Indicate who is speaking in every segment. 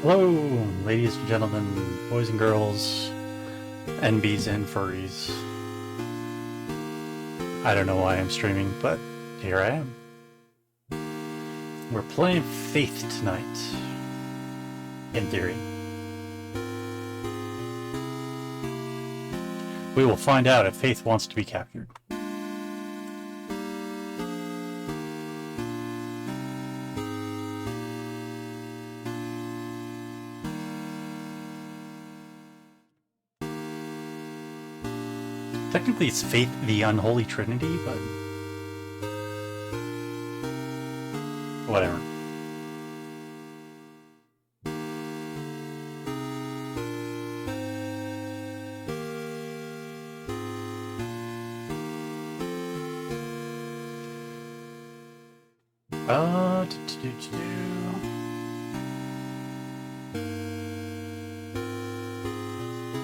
Speaker 1: Hello, ladies and gentlemen, boys and girls, NBs and furries. I don't know why I'm streaming, but here I am. We're playing Faith tonight, in theory. We will find out if Faith wants to be captured. Technically it's Faith the Unholy Trinity, but whatever.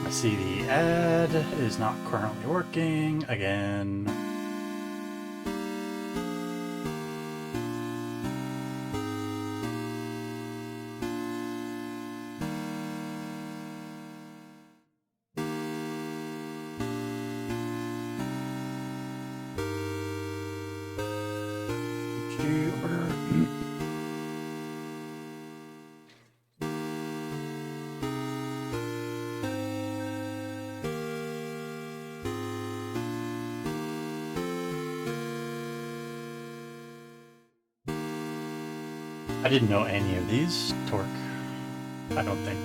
Speaker 1: I see the ad is not currently working again. I didn't know any of these to work, I don't think.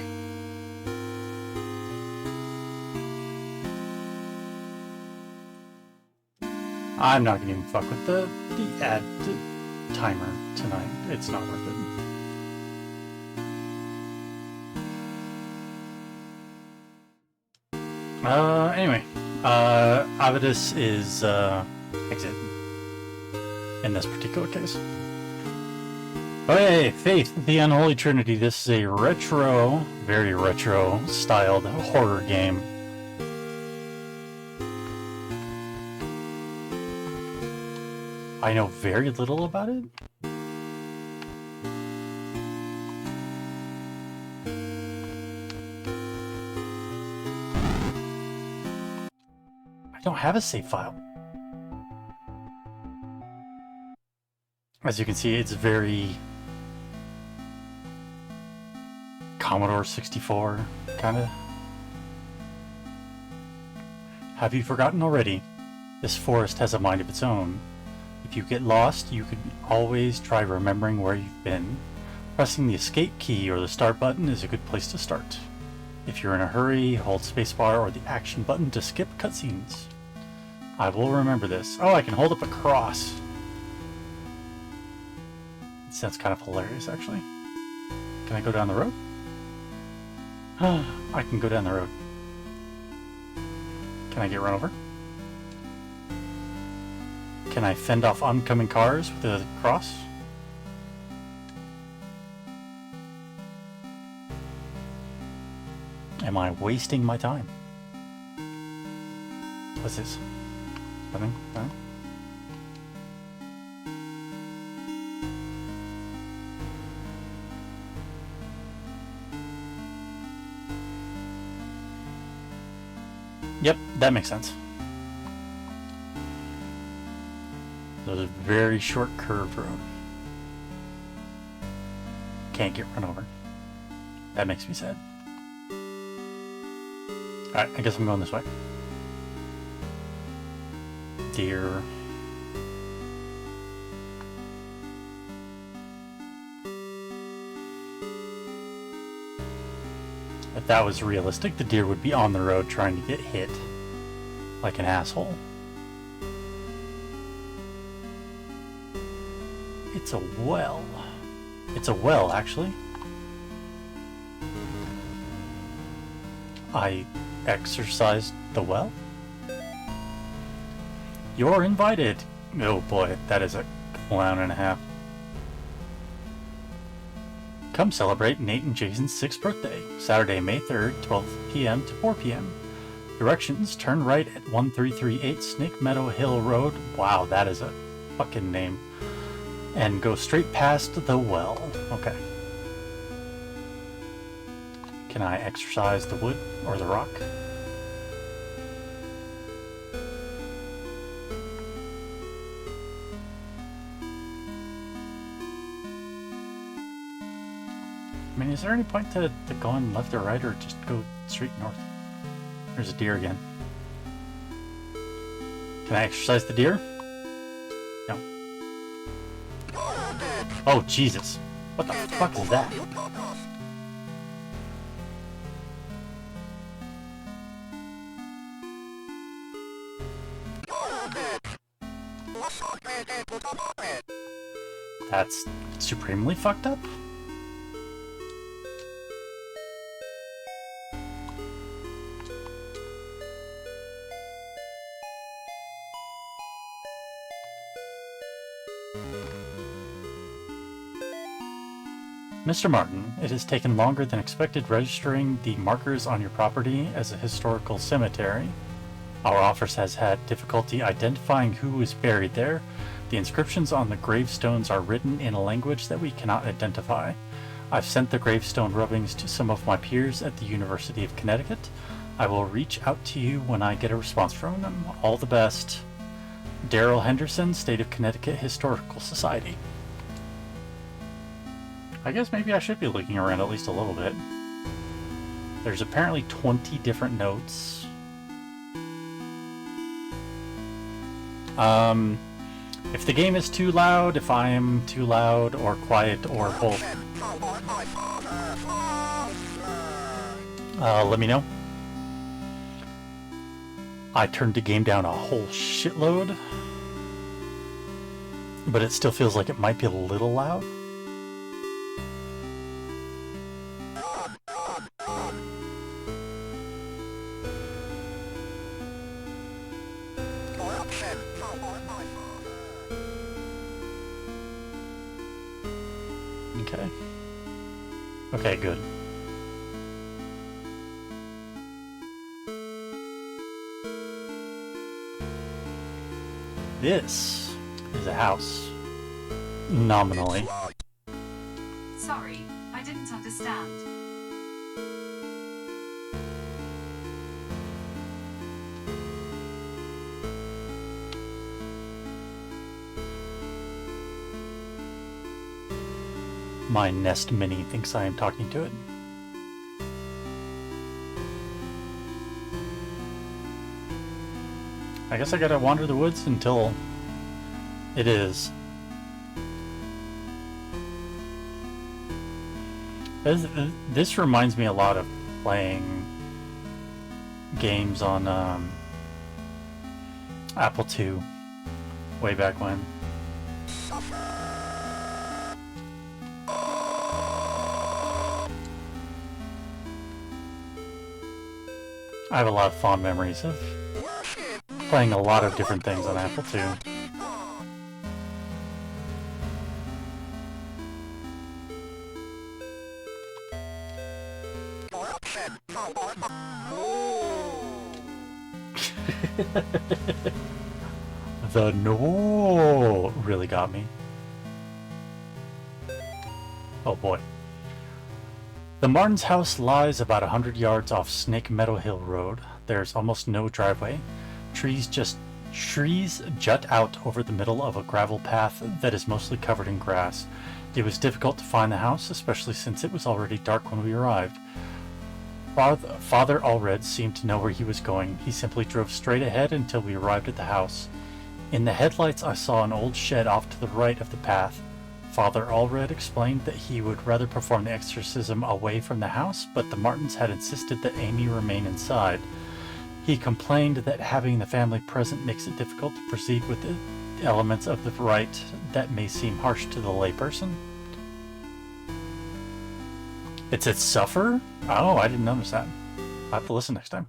Speaker 1: I'm not gonna even fuck with the ad timer tonight. It's not worth it. Anyway, Avidus is exit in this particular case. Hey, Faith, the Unholy Trinity. This is a retro, very retro styled horror game. I know very little about it. I don't have a save file. As you can see, it's very Commodore 64, kinda. Have you forgotten already? This forest has a mind of its own. If you get lost, you could always try remembering where you've been. Pressing the escape key or the start button is a good place to start. If you're in a hurry, hold spacebar or the action button to skip cutscenes. I will remember this. Oh, I can hold up a cross. It sounds kind of hilarious, actually. Can I go down the road? I can go down the road. Can I get run over? Can I fend off oncoming cars with a cross? Am I wasting my time? What's this? Nothing? Nothing? Yep, that makes sense. There's a very short curved road. Can't get run over. That makes me sad. Alright, I guess I'm going this way. Deer. If that was realistic, the deer would be on the road trying to get hit like an asshole. It's a well. It's a well, actually. I exercised the well? You're invited! Oh boy, that is a clown and a half. Come celebrate Nate and Jason's 6th birthday, Saturday, May 3rd, 12 p.m. to 4 p.m. Directions, turn right at 1338 Snake Meadow Hill Road. Wow, that is a fucking name. And go straight past the well. Okay. Can I exercise the wood or the rock? I mean, is there any point to going left or right, or just go straight north? There's a deer again. Can I exercise the deer? No. Oh, Jesus. What the fuck is that? That's supremely fucked up? Mr. Martin, it has taken longer than expected registering the markers on your property as a historical cemetery. Our office has had difficulty identifying who is buried there. The inscriptions on the gravestones are written in a language that we cannot identify. I've sent the gravestone rubbings to some of my peers at the University of Connecticut. I will reach out to you when I get a response from them. All the best. Daryl Henderson, State of Connecticut Historical Society. I guess maybe I should be looking around at least a little bit. There's apparently 20 different notes. If the game is too loud, if I am too loud or quiet or both, let me know. I turned the game down a whole shitload, but it still feels like it might be a little loud. Okay. Okay, good. This is a house. Nominally.
Speaker 2: Sorry, I didn't understand.
Speaker 1: My Nest Mini thinks I am talking to it. I guess I gotta wander the woods until it is. This reminds me a lot of playing games on Apple II way back when. I have a lot of fond memories of playing a lot of different things on Apple II. The no really got me. Oh boy. The Martins' house lies about 100 yards off Snake Meadow Hill Road. There's almost no driveway. Trees jut out over the middle of a gravel path that is mostly covered in grass. It was difficult to find the house, especially since it was already dark when we arrived. Father Allred seemed to know where he was going. He simply drove straight ahead until we arrived at the house. In the headlights, I saw an old shed off to the right of the path. Father Allred explained that he would rather perform the exorcism away from the house, but the Martins had insisted that Amy remain inside. He complained that having the family present makes it difficult to proceed with the elements of the rite that may seem harsh to the layperson. It said suffer? Oh, I didn't notice that. I'll have to listen next time.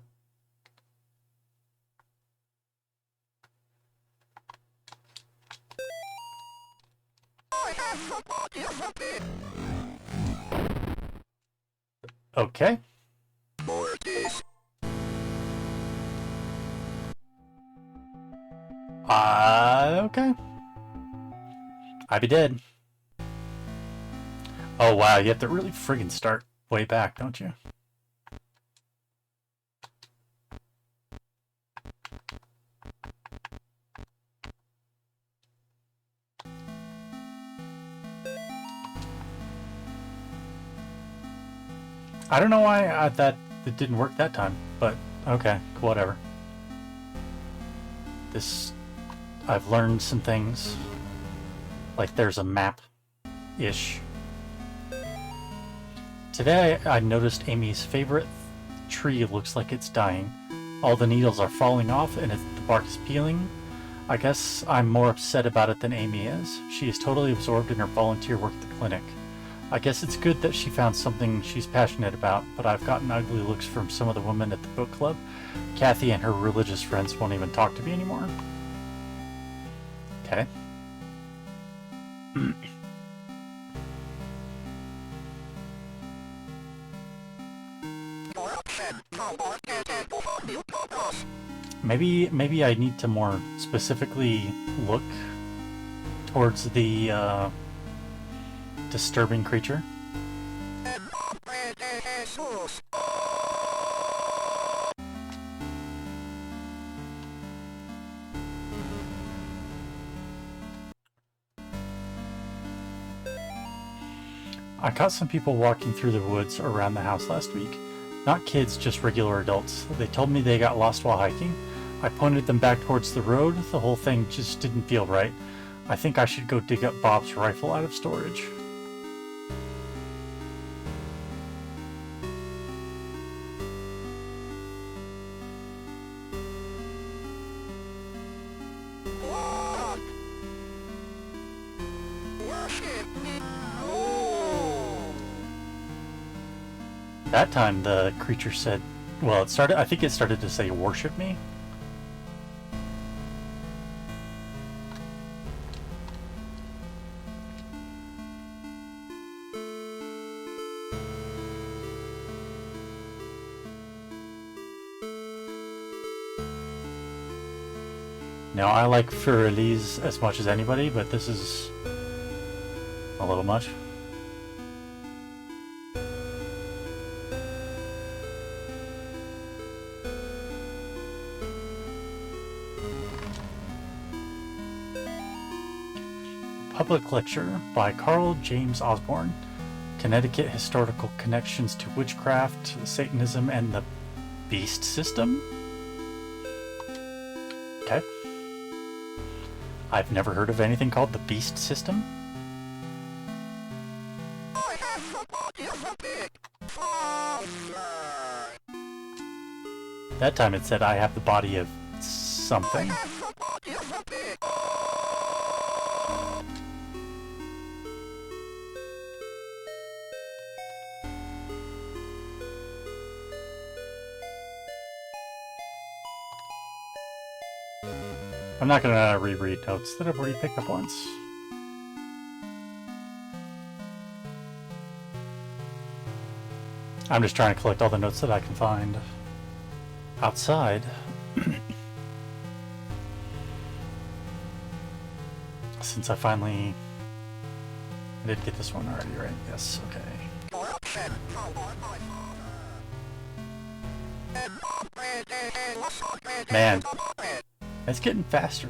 Speaker 1: Okay. Okay. I'd be dead. Oh wow, you have to really friggin' start way back, don't you? I don't know why that it didn't work that time, but okay, whatever. This, I've learned some things. Like there's a map-ish. Today I noticed Amy's favorite tree looks like it's dying. All the needles are falling off and the bark is peeling. I guess I'm more upset about it than Amy is. She is totally absorbed in her volunteer work at the clinic. I guess it's good that she found something she's passionate about, but I've gotten ugly looks from some of the women at the book club. Kathy and her religious friends won't even talk to me anymore. Okay. Maybe I need to more specifically look towards the disturbing creature. I caught some people walking through the woods around the house last week. Not kids, just regular adults. They told me they got lost while hiking. I pointed them back towards the road. The whole thing just didn't feel right. I think I should go dig up Bob's rifle out of storage. That time the creature said, well, I think it started to say worship me. Now, I like Fur-Elise as much as anybody, but this is a little much. Public lecture by Carl James Osborne, Connecticut Historical Connections to Witchcraft, Satanism, and the Beast System. Okay. I've never heard of anything called the Beast System. That time it said I have the body of something. I'm not gonna reread notes that I've already picked up once. I'm just trying to collect all the notes that I can find. Outside. Since I did get this one already, right? Yes, okay. Man, it's getting faster.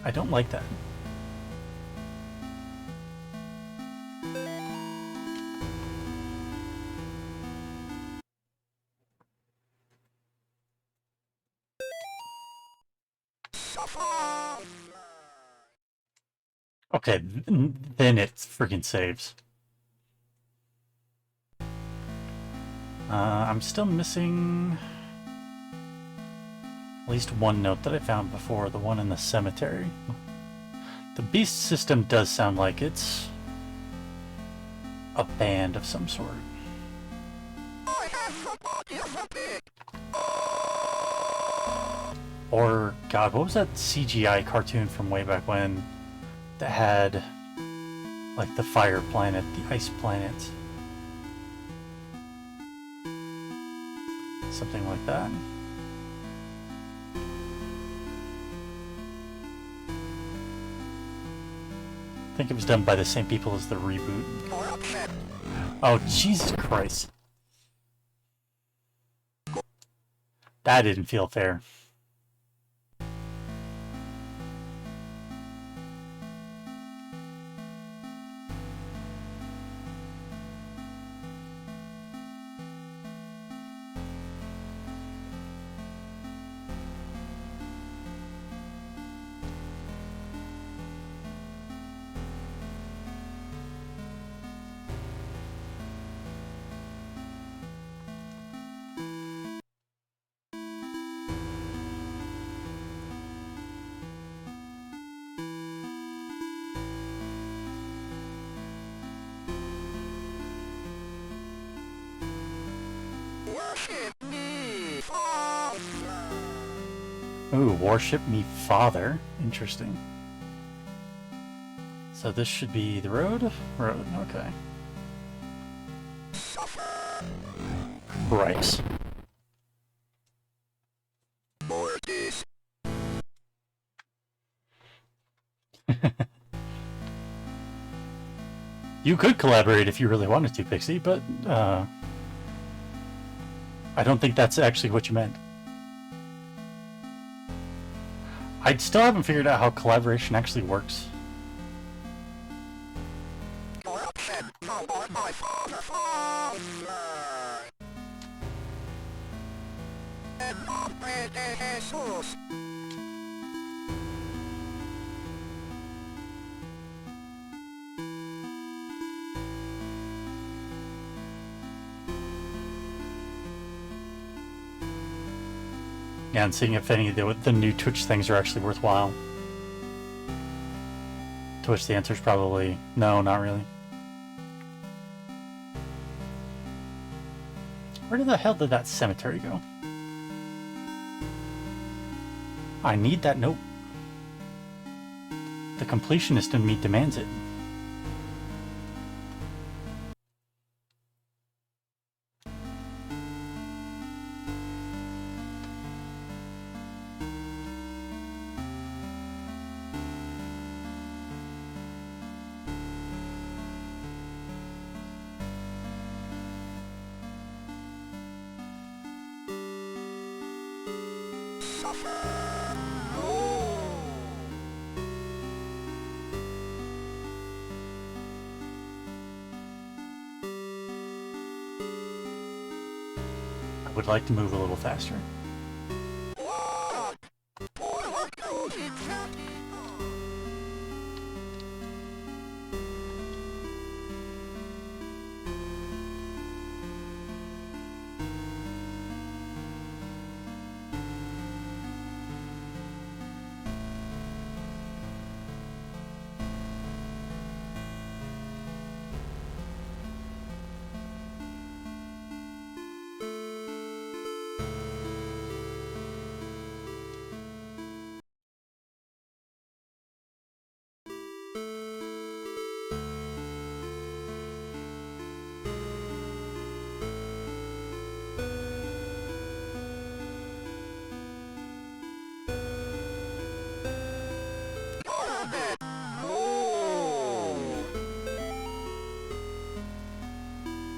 Speaker 1: I don't like that. Okay, then it freaking saves. I'm still missing at least one note that I found before, the one in the cemetery. The Beast System does sound like it's a band of some sort. Or, God, what was that CGI cartoon from way back when that had, like, the fire planet, the ice planet? Something like that. I think it was done by the same people as the reboot. Oh, Jesus Christ. That didn't feel fair. Ooh, worship me, Father. Interesting. So this should be the road? Road, okay. Right. You could collaborate if you really wanted to, Pixie, but I don't think that's actually what you meant. I still haven't figured out how collaboration actually works. Yeah, and seeing if any of the new Twitch things are actually worthwhile. To which the answer is probably no, not really. Where the hell did that cemetery go? I need that note. The completionist in me demands it. I would like to move a little faster.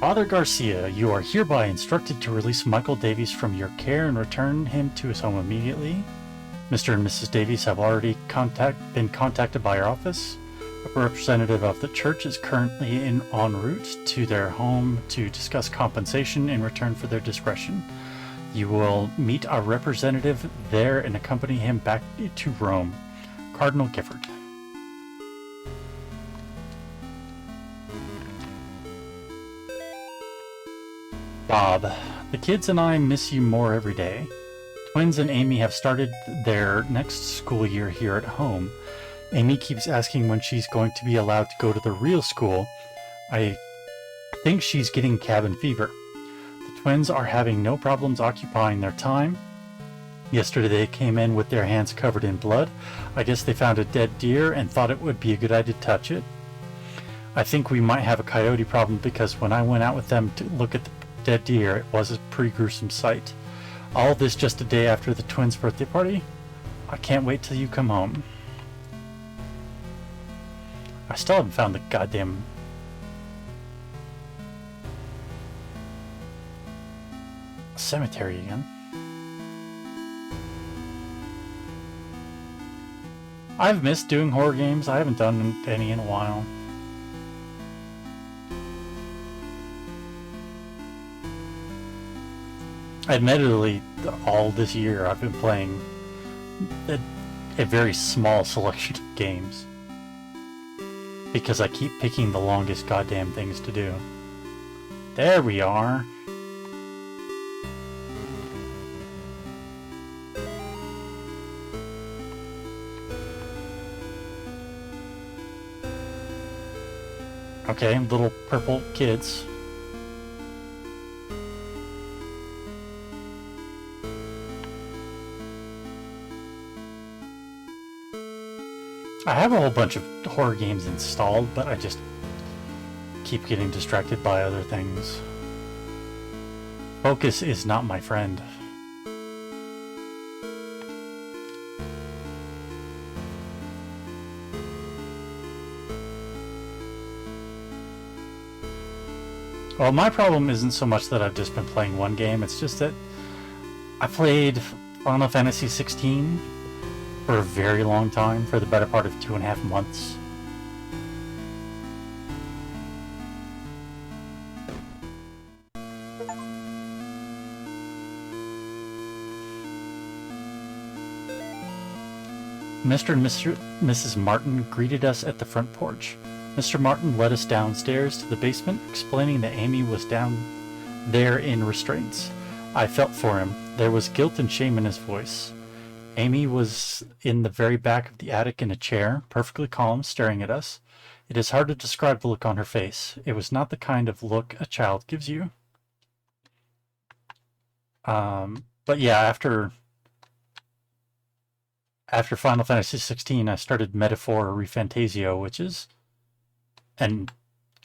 Speaker 1: Father Garcia, you are hereby instructed to release Michael Davies from your care and return him to his home immediately. Mr. and Mrs. Davies have already been contacted by our office. A representative of the church is currently en route to their home to discuss compensation in return for their discretion. You will meet our representative there and accompany him back to Rome. Cardinal Gifford. Bob, the kids and I miss you more every day. Twins and Amy have started their next school year here at home. Amy keeps asking when she's going to be allowed to go to the real school. I think she's getting cabin fever. The twins are having no problems occupying their time. Yesterday they came in with their hands covered in blood. I guess they found a dead deer and thought it would be a good idea to touch it. I think we might have a coyote problem because when I went out with them to look at the dead deer, it was a pretty gruesome sight. All this just a day after the twins' birthday party? I can't wait till you come home. I still haven't found the goddamn... cemetery again. I've missed doing horror games. I haven't done any in a while. Admittedly, all this year I've been playing a very small selection of games. Because I keep picking the longest goddamn things to do. There we are. Okay, little purple kids. I have a whole bunch of horror games installed, but I just keep getting distracted by other things. Focus is not my friend. Well, my problem isn't so much that I've just been playing one game, it's just that I played Final Fantasy 16 for a very long time, for the better part of 2.5 months. Mr. and Mrs. Martin greeted us at the front porch. Mr. Martin led us downstairs to the basement, explaining that Amy was down there in restraints. I felt for him. There was guilt and shame in his voice. Amy was in the very back of the attic in a chair, perfectly calm, staring at us. It is hard to describe the look on her face. It was not the kind of look a child gives you. But yeah, after Final Fantasy 16, I started Metaphor Refantasio, which is an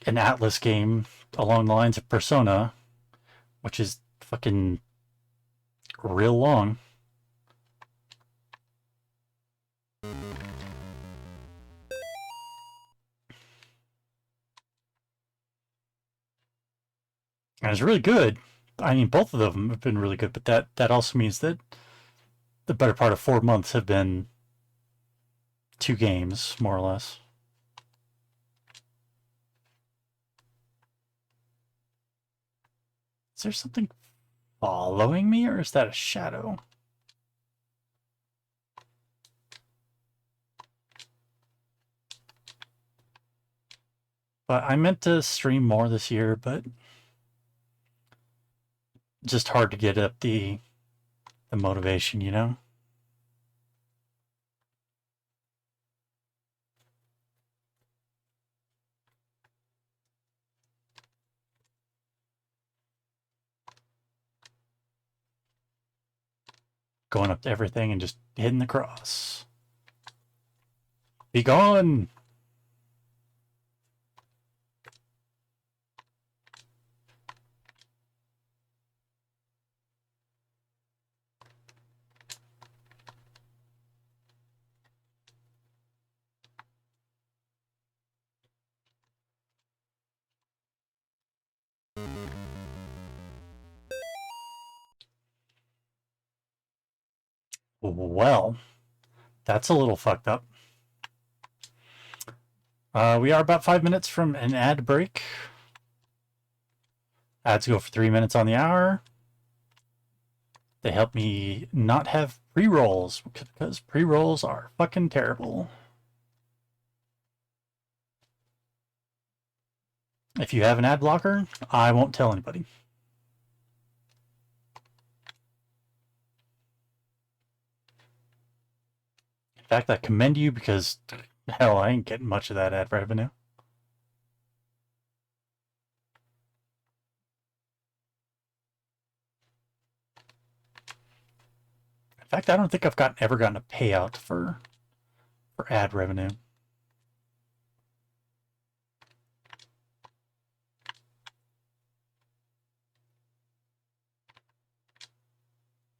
Speaker 1: Atlas game along the lines of Persona, which is fucking real long. And it's really good. I mean, both of them have been really good, but that also means that the better part of 4 months have been 2 games, more or less. Is there something following me, or is that a shadow? But I meant to stream more this year, but just hard to get up the motivation, you know? Going up to everything and just hitting the cross. Be gone! Well, that's a little fucked up. We are about 5 minutes from an ad break. Ads go for 3 minutes on the hour. They help me not have pre-rolls, because pre-rolls are fucking terrible. If you have an ad blocker, I won't tell anybody. In fact, I commend you because, hell, I ain't getting much of that ad revenue. In fact, I don't think I've ever gotten a payout for ad revenue.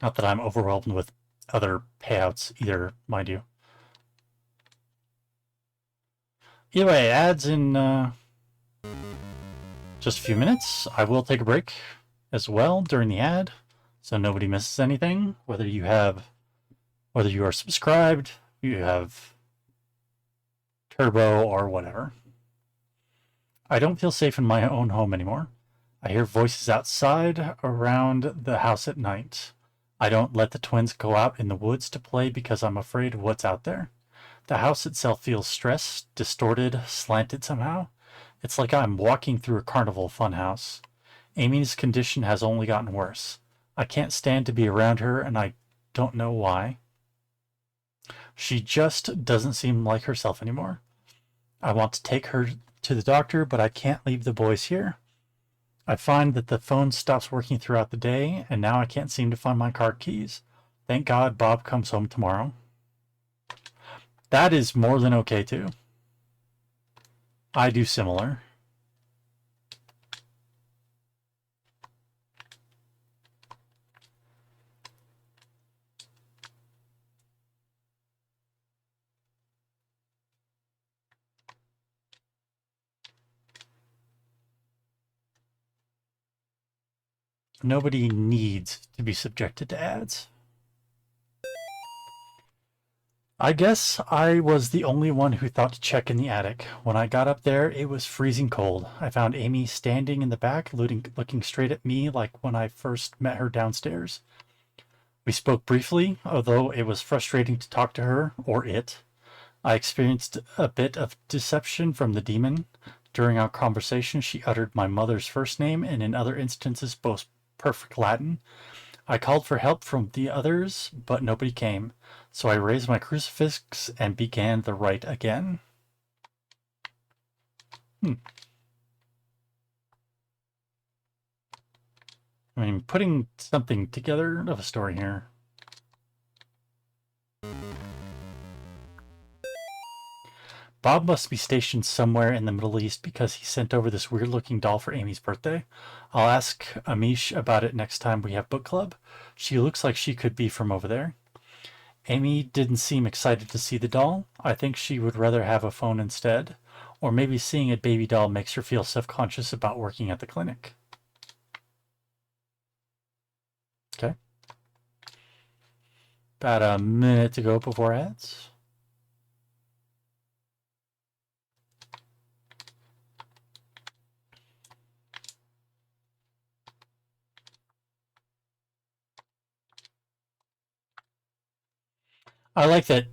Speaker 1: Not that I'm overwhelmed with other payouts either, mind you. Either way, ads in just a few minutes. I will take a break as well during the ad, so nobody misses anything. Whether you are subscribed, you have Turbo or whatever. I don't feel safe in my own home anymore. I hear voices outside around the house at night. I don't let the twins go out in the woods to play because I'm afraid of what's out there. The house itself feels stressed, distorted, slanted somehow. It's like I'm walking through a carnival funhouse. Amy's condition has only gotten worse. I can't stand to be around her, and I don't know why. She just doesn't seem like herself anymore. I want to take her to the doctor, but I can't leave the boys here. I find that the phone stops working throughout the day, and now I can't seem to find my car keys. Thank God Bob comes home tomorrow. That is more than okay too. I do similar. Nobody needs to be subjected to ads. I guess I was the only one who thought to check in the attic. When I got up there, it was freezing cold. I found Amy standing in the back, looking straight at me like when I first met her downstairs. We spoke briefly, although it was frustrating to talk to her, or it. I experienced a bit of deception from the demon. During our conversation, she uttered my mother's first name and in other instances both perfect Latin. I called for help from the others, but nobody came. So I raised my crucifix and began the rite again. Hmm. I mean, putting something together of a story here. Bob must be stationed somewhere in the Middle East because he sent over this weird looking doll for Amy's birthday. I'll ask Amish about it next time we have book club. She looks like she could be from over there. Amy didn't seem excited to see the doll. I think she would rather have a phone instead. Or maybe seeing a baby doll makes her feel self-conscious about working at the clinic. Okay. About a minute to go before ads. I like that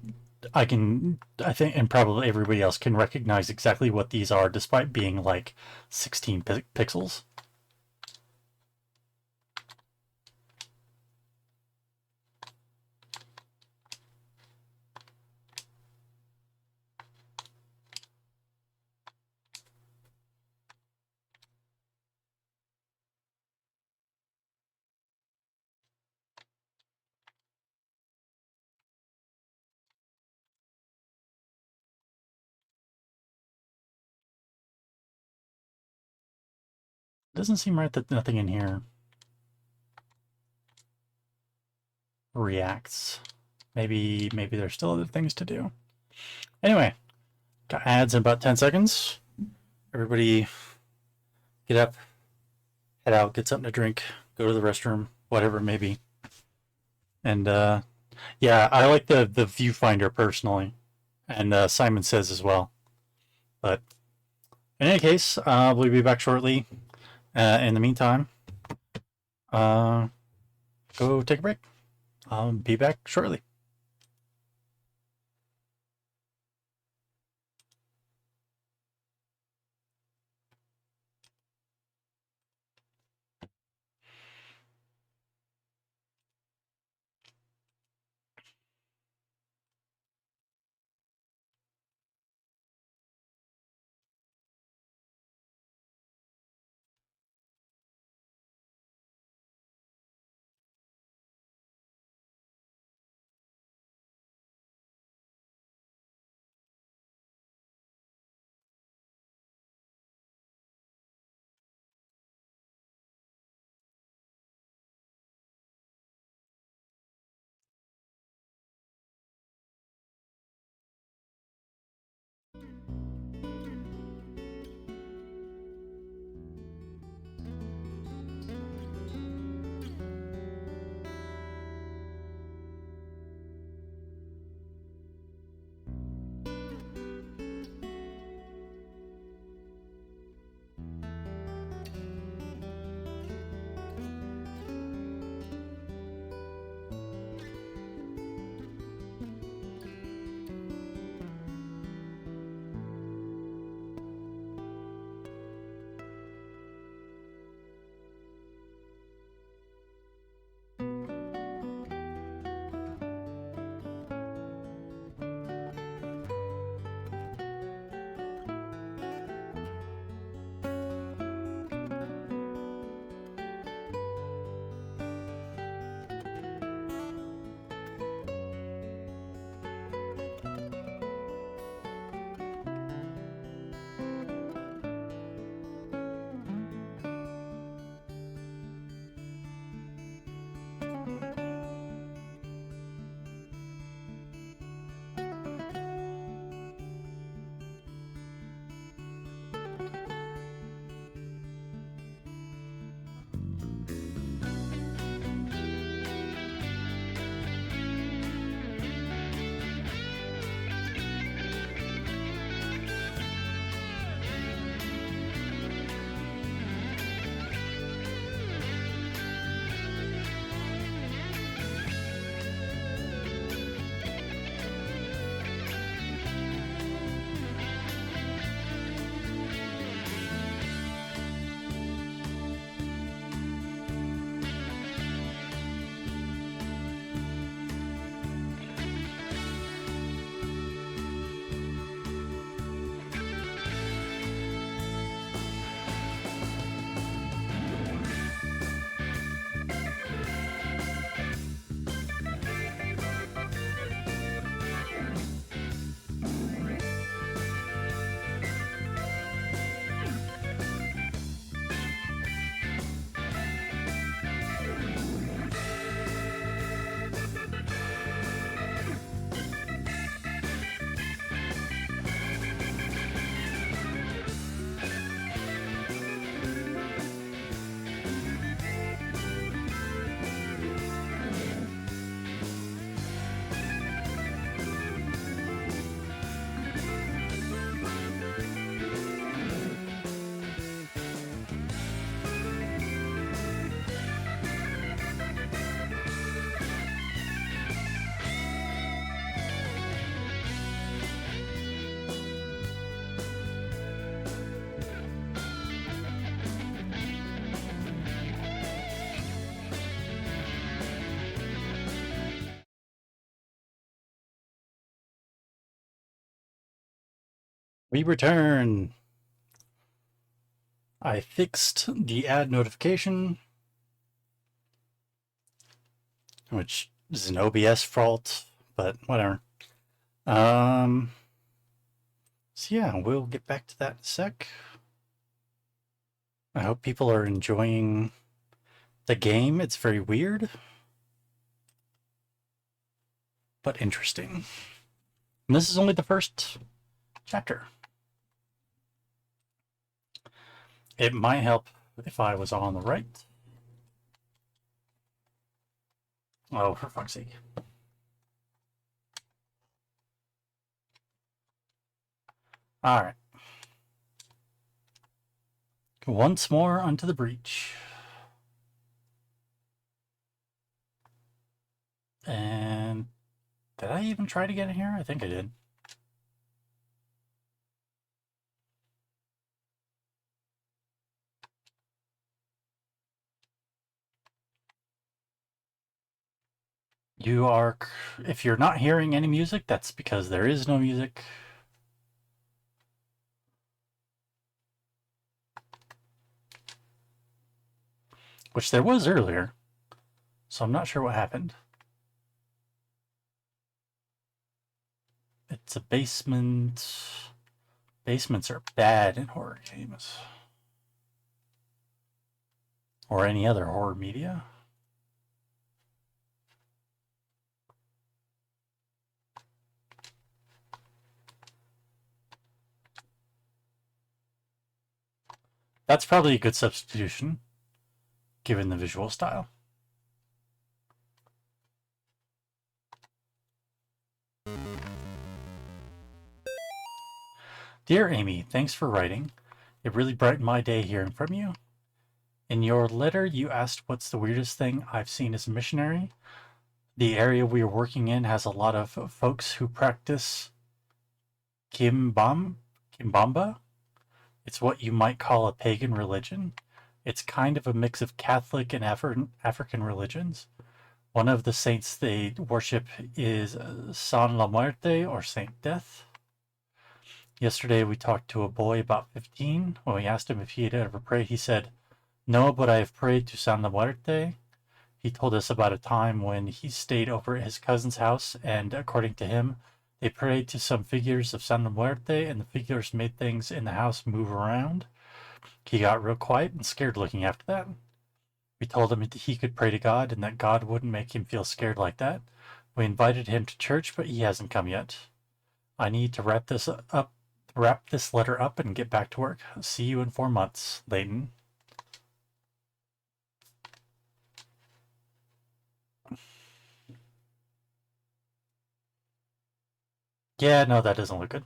Speaker 1: I think, and probably everybody else can recognize exactly what these are despite being like 16 pixels. Doesn't seem right that nothing in here reacts. Maybe there's still other things to do. Anyway, got ads in about 10 seconds. Everybody get up, head out, get something to drink, go to the restroom, whatever it may be. And yeah, I like the viewfinder personally, and Simon says as well. But in any case, we'll be back shortly. In the meantime, uh, go take a break. I'll be back shortly. We return. I fixed the ad notification, which is an OBS fault, but whatever. So yeah, we'll get back to that in a sec. I hope people are enjoying the game. It's very weird, but interesting. And this is only the first chapter. It might help if I was on the right. Oh, for fuck's sake. All right. Once more onto the breach. And did I even try to get in here? I think I did. You are, if you're not hearing any music, that's because there is no music. Which there was earlier. So I'm not sure what happened. It's a basement. Basements are bad in horror games. Or any other horror media. That's probably a good substitution, given the visual style. Dear Amy, thanks for writing. It really brightened my day hearing from you. In your letter, you asked what's the weirdest thing I've seen as a missionary. The area we are working in has a lot of folks who practice Kimbamba. It's what you might call a pagan religion. It's kind of a mix of Catholic and African religions. One of the saints they worship is San La Muerte, or Saint Death. Yesterday we talked to a boy about 15. When we asked him if he had ever prayed, he said, "No, but I have prayed to San La Muerte." He told us about a time when he stayed over at his cousin's house, and according to him, they prayed to some figures of San La Muerte, and the figures made things in the house move around. He got real quiet and scared looking after that. We told him that he could pray to God and that God wouldn't make him feel scared like that. We invited him to church, but he hasn't come yet. I need to wrap this letter up and get back to work. See you in 4 months, Layton. Yeah, no, that doesn't look good.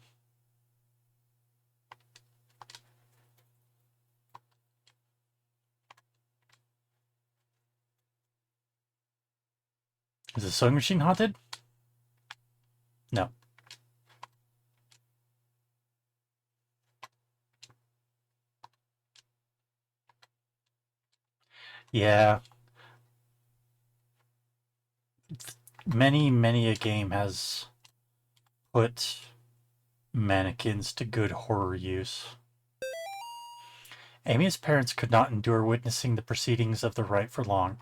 Speaker 1: Is the sewing machine haunted? No. Yeah. Many a game has put mannequins to good horror use. Amy's parents could not endure witnessing the proceedings of the rite for long.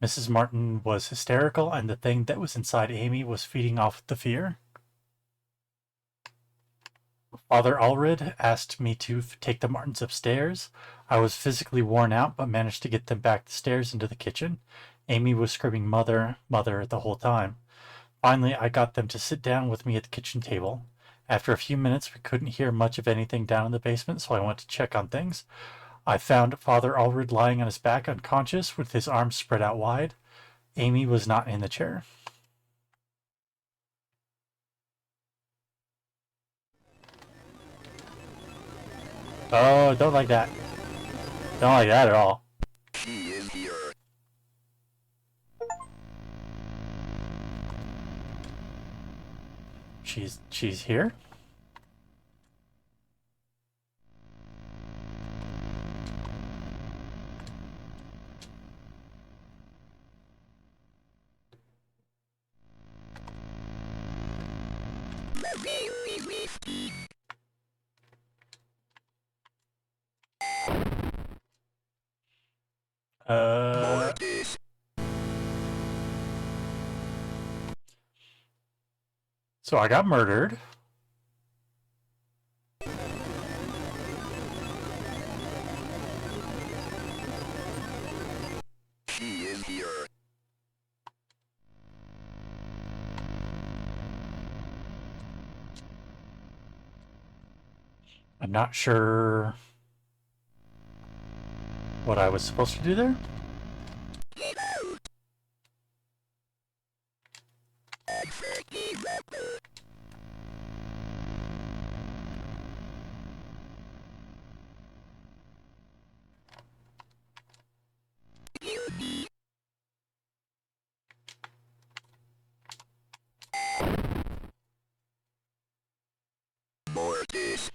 Speaker 1: Mrs. Martin was hysterical, and the thing that was inside Amy was feeding off the fear. Father Allred asked me to take the Martins upstairs. I was physically worn out, but managed to get them back the stairs into the kitchen. Amy was screaming, "Mother, mother," the whole time. Finally, I got them to sit down with me at the kitchen table. After a few minutes, we couldn't hear much of anything down in the basement, so I went to check on things. I found Father Allred lying on his back unconscious with his arms spread out wide. Amy was not in the chair. Oh, don't like that. Don't like that at all.
Speaker 3: She is here.
Speaker 1: She's here? So I got murdered.
Speaker 3: She is here.
Speaker 1: I'm not sure what I was supposed to do there.
Speaker 3: Get out. Exit the rapper. Beauty. Mortis.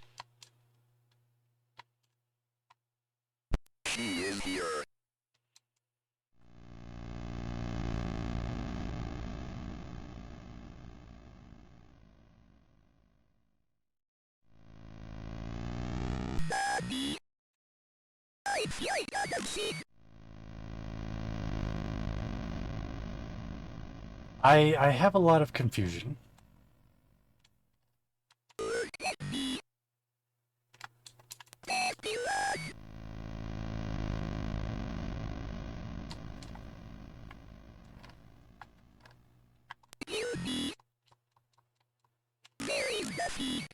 Speaker 3: She is here. Daddy. I feel like I'm sick.
Speaker 1: I have a lot of confusion.
Speaker 3: Look at me. Daddy lad. Beauty. Very messy.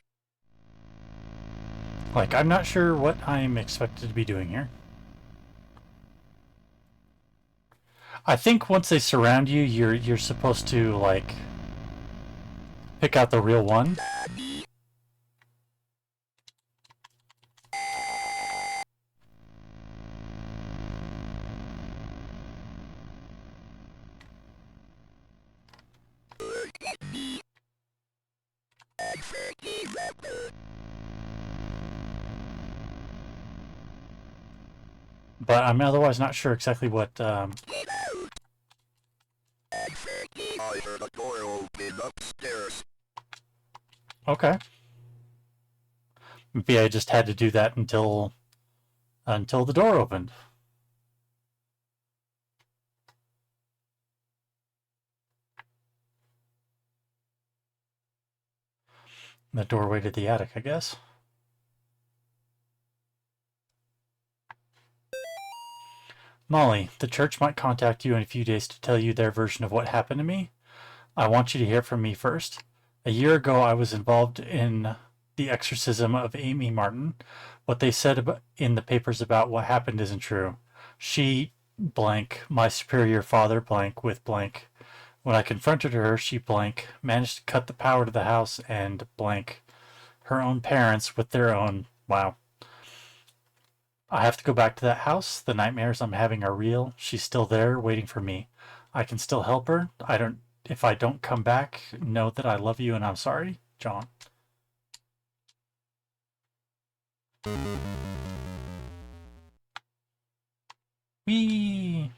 Speaker 1: Like, I'm not sure what I'm expected to be doing here. I think once they surround you, you're supposed to, like, pick out the real one.
Speaker 3: Daddy. Look at me. Exit the rapper.
Speaker 1: But I'm otherwise not sure exactly what,
Speaker 3: Get out. Exit the I heard a door open upstairs.
Speaker 1: Okay. Maybe I just had to do that until the door opened. The doorway to the attic, I guess. Molly, the church might contact you in a few days to tell you their version of what happened to me. I want you to hear from me first. A year ago, I was involved in the exorcism of Amy Martin. What they said in the papers about what happened isn't true. She, blank, my superior father, blank, with blank. When I confronted her, she, blank, managed to cut the power to the house and, blank, her own parents with their own. Wow. I have to go back to that house. The nightmares I'm having are real. She's still there, waiting for me. I can still help her. If I don't come back, know that I love you and I'm sorry. John. Whee!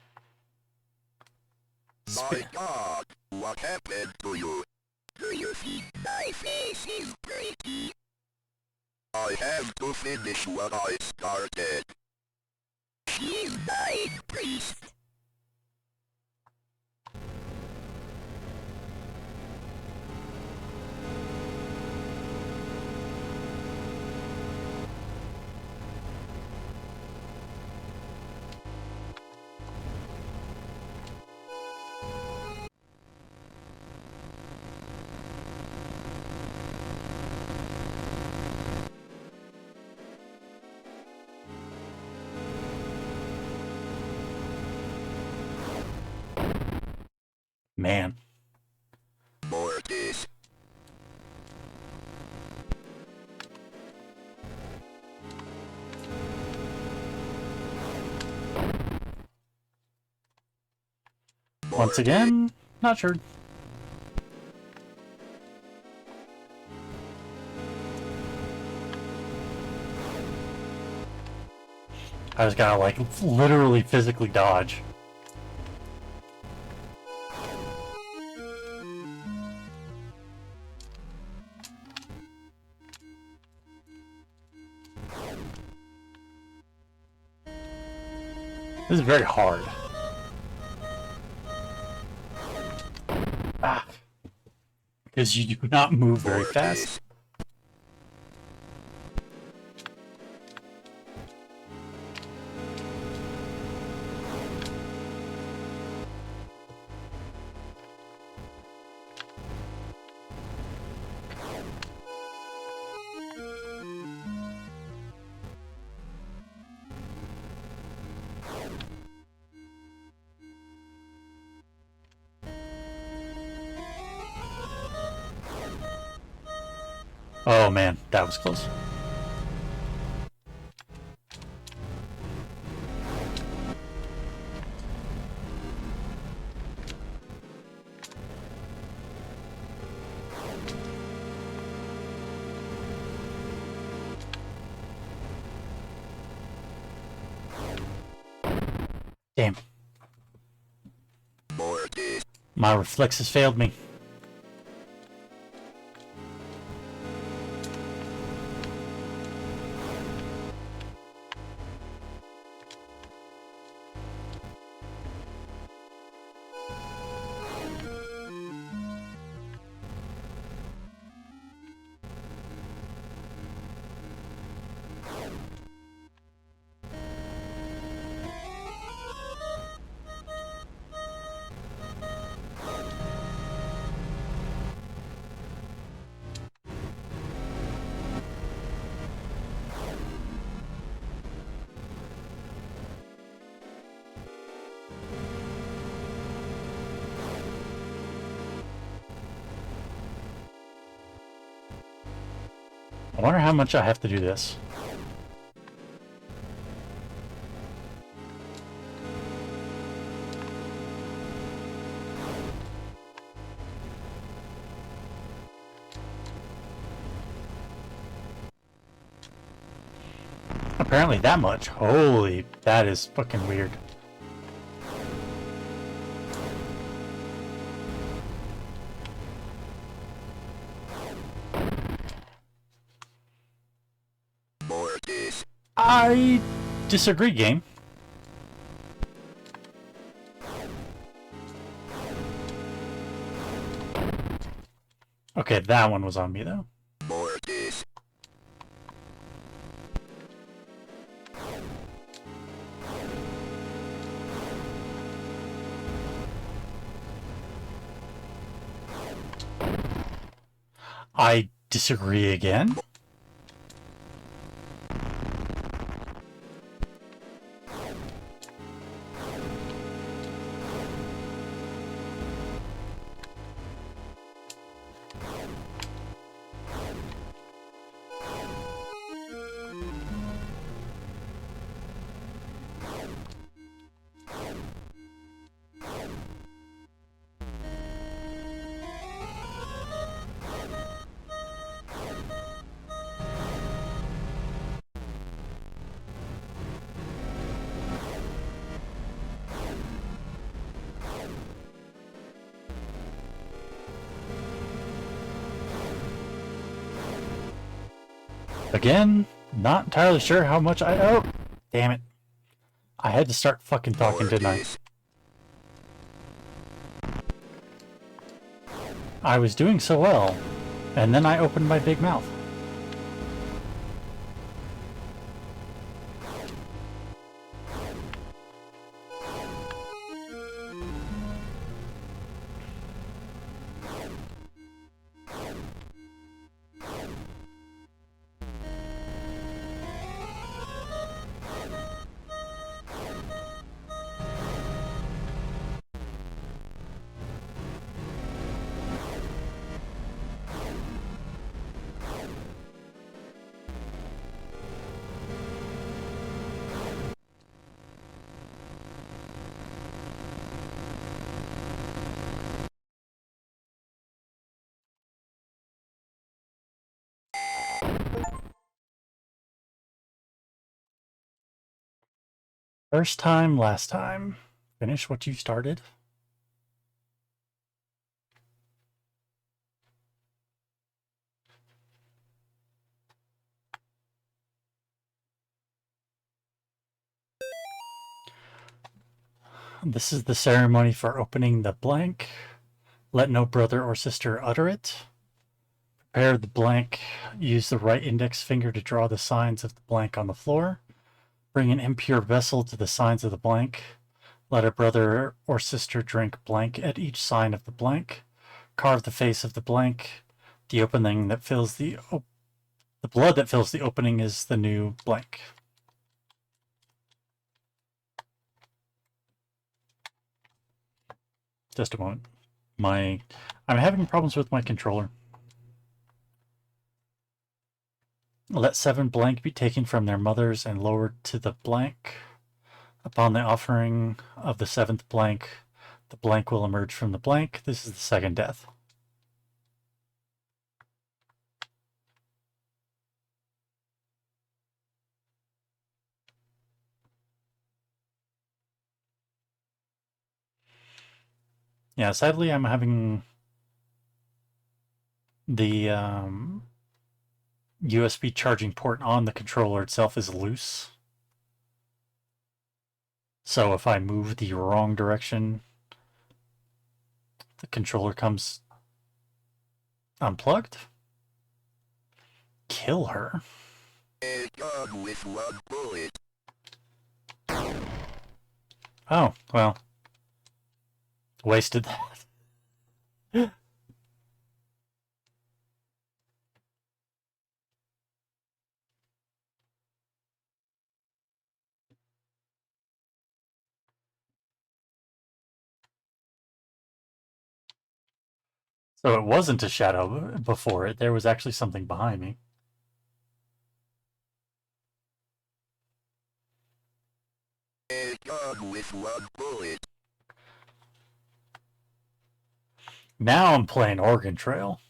Speaker 3: My God, what happened to you? Do you think my face is pretty? I have to finish what I started. She's my priest.
Speaker 1: Man.
Speaker 3: Mortis.
Speaker 1: Once again, not sure. I just gotta, like, literally physically dodge. This is very hard. because you do not move very fast. Oh man, that was close. Damn. My reflexes failed me. I wonder how much I have to do this. Apparently that much. Holy, that is fucking weird. I disagree, game. Okay, that one was on me though. I disagree again. Again, not entirely sure how much I... Oh, damn it. I had to start fucking talking, didn't I? I was doing so well, and then I opened my big mouth. First time, last time. Finish what you started. This is the ceremony for opening the blank. Let no brother or sister utter it. Prepare the blank. Use the right index finger to draw the signs of the blank on the floor. Bring an impure vessel to the signs of the blank. Let a brother or sister drink blank at each sign of the blank. Carve the face of the blank. The opening that fills the blood that fills the opening is the new blank. Just a moment. I'm having problems with my controller. Let 7 blank be taken from their mothers and lowered to the blank. Upon the offering of the 7th blank, the blank will emerge from the blank. This is the second death. Yeah, sadly, I'm having the USB charging port on the controller itself is loose. So if I move the wrong direction, the controller comes unplugged. Kill her.
Speaker 3: A gun with 1 bullet.
Speaker 1: Oh, well. Wasted that. So it wasn't a shadow before it. There was actually something behind me.
Speaker 3: A gun with 1 bullet.
Speaker 1: Now I'm playing Oregon Trail.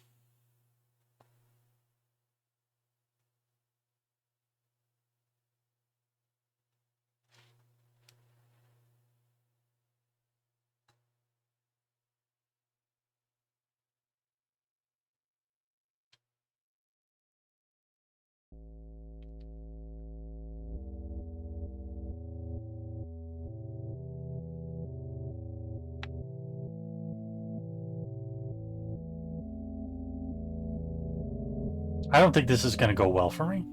Speaker 1: I don't think this is going to go well for me.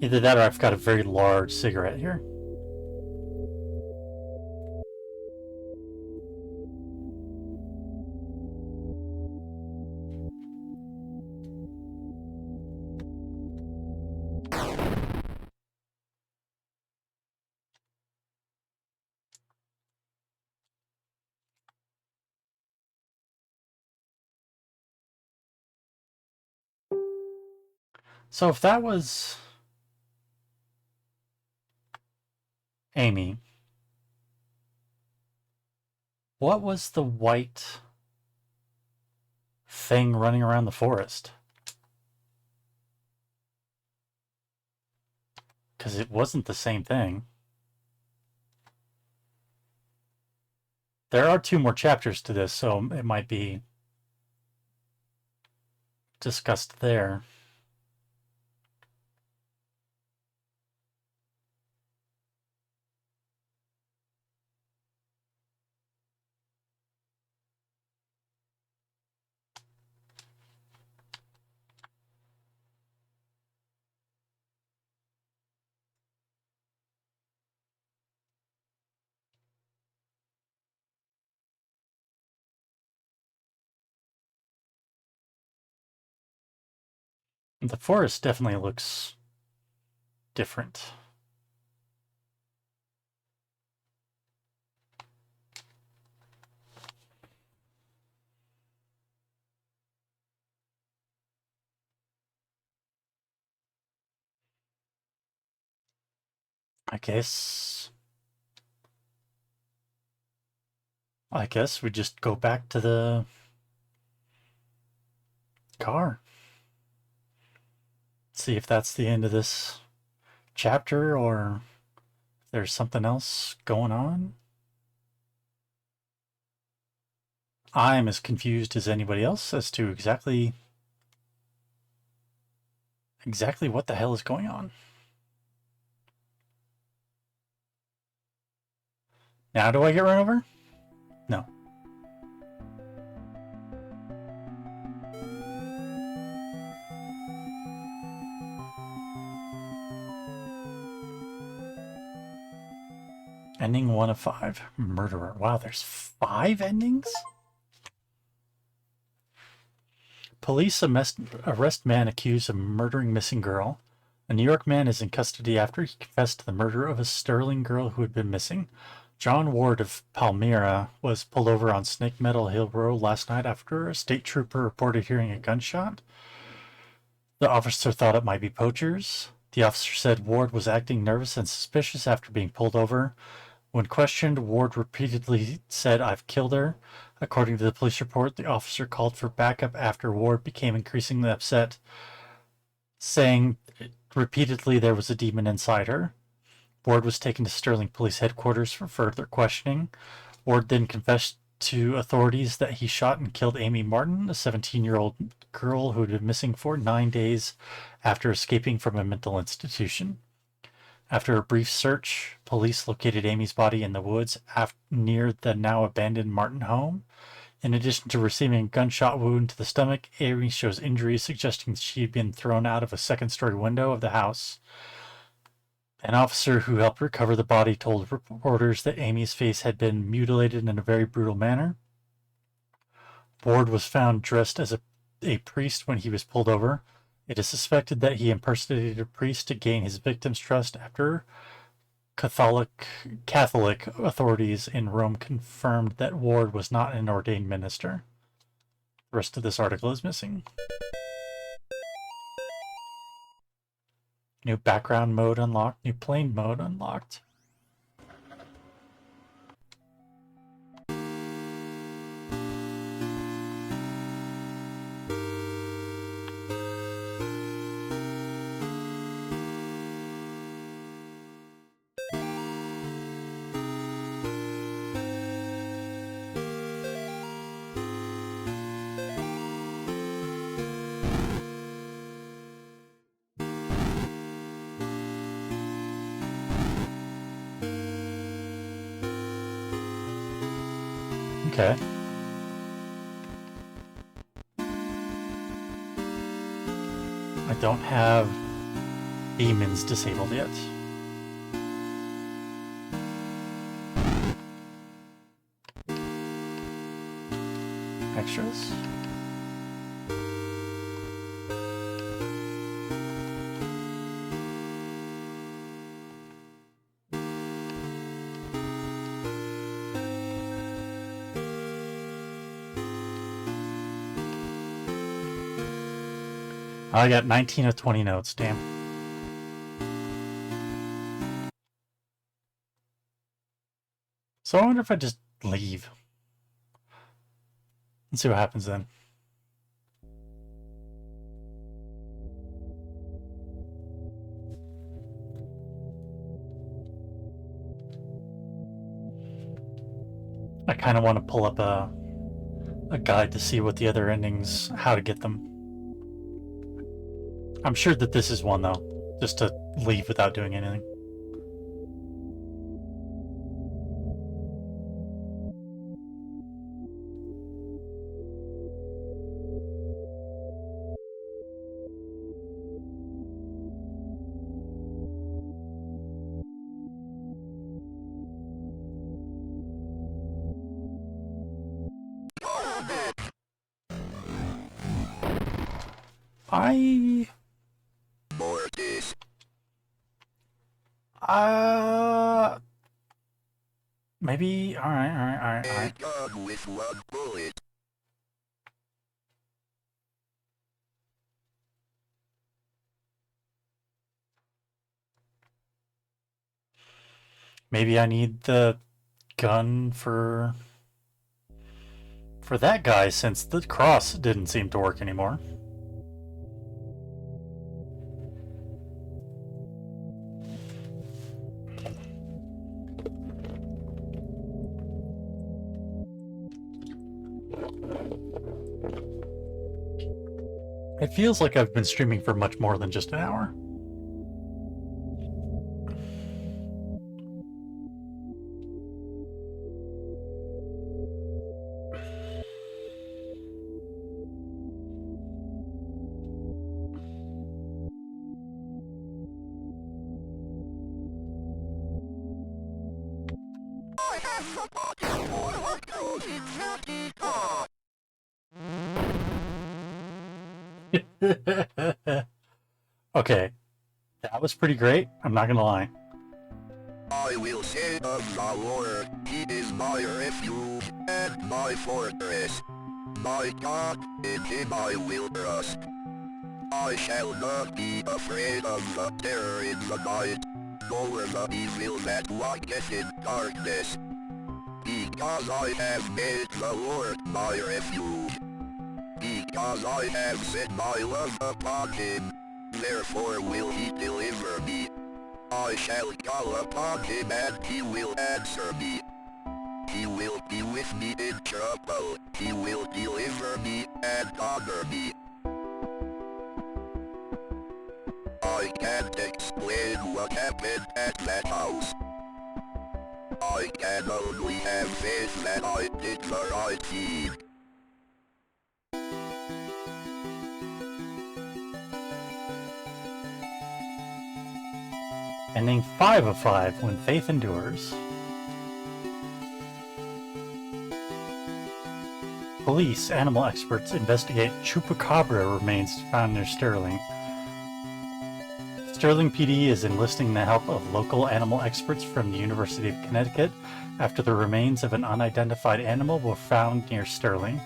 Speaker 1: Either that or I've got a very large cigarette here. So if that was Amy, what was the white thing running around the forest? Because it wasn't the same thing. There are 2 more chapters to this, so it might be discussed there. The forest definitely looks different. I guess we just go back to the car. See if that's the end of this chapter or if there's something else going on. I'm as confused as anybody else as to exactly what the hell is going on. Now do I get run over? No. Ending 1 of 5. Murderer. Wow, there's 5 endings? Police arrest man accused of murdering missing girl. A New York man is in custody after he confessed to the murder of a Sterling girl who had been missing. John Ward of Palmyra was pulled over on Snake Meadow Hill Road last night after a state trooper reported hearing a gunshot. The officer thought it might be poachers. The officer said Ward was acting nervous and suspicious after being pulled over. When questioned, Ward repeatedly said, "I've killed her." According to the police report, the officer called for backup after Ward became increasingly upset, saying repeatedly there was a demon inside her. Ward was taken to Sterling Police Headquarters for further questioning. Ward then confessed to authorities that he shot and killed Amy Martin, a 17-year-old girl who had been missing for 9 days after escaping from a mental institution. After a brief search, police located Amy's body in the woods near the now abandoned Martin home. In addition to receiving a gunshot wound to the stomach, Amy shows injuries suggesting she had been thrown out of a second-story window of the house. An officer who helped recover the body told reporters that Amy's face had been mutilated in a very brutal manner. Ward was found dressed as a priest when he was pulled over. It is suspected that he impersonated a priest to gain his victim's trust after Catholic authorities in Rome confirmed that Ward was not an ordained minister. The rest of this article is missing. New background mode unlocked. New plane mode unlocked. Okay. I don't have demons disabled yet. Extras. I got 19 of 20 notes, damn. So I wonder if I just leave. Let's see what happens then. I kind of want to pull up a guide to see what the other endings, how to get them. I'm sure that this is one, though, just to leave without doing anything.
Speaker 3: Mortis.
Speaker 1: Maybe. All right.
Speaker 3: Gun with one bullet.
Speaker 1: Maybe I need the gun for that guy, since the cross didn't seem to work anymore. It feels like I've been streaming for much more than just an hour. Okay, that was pretty great. I'm not gonna lie.
Speaker 3: I will say of the Lord, He is my refuge and my fortress. My God, in Him I will trust. I shall not be afraid of the terror in the night, nor the evil that walketh in darkness. Because I have made the Lord my refuge. Because I have set my love upon Him, therefore will He deliver me. I shall call upon Him and He will answer me. He will be with me in trouble. He will deliver me and honor me. I can't explain what happened at that house. I can only have faith that I did the right thing.
Speaker 1: Ending 5 of 5 when faith endures. Police, animal experts investigate chupacabra remains found near Sterling. Sterling PD is enlisting the help of local animal experts from the University of Connecticut after the remains of an unidentified animal were found near Sterling.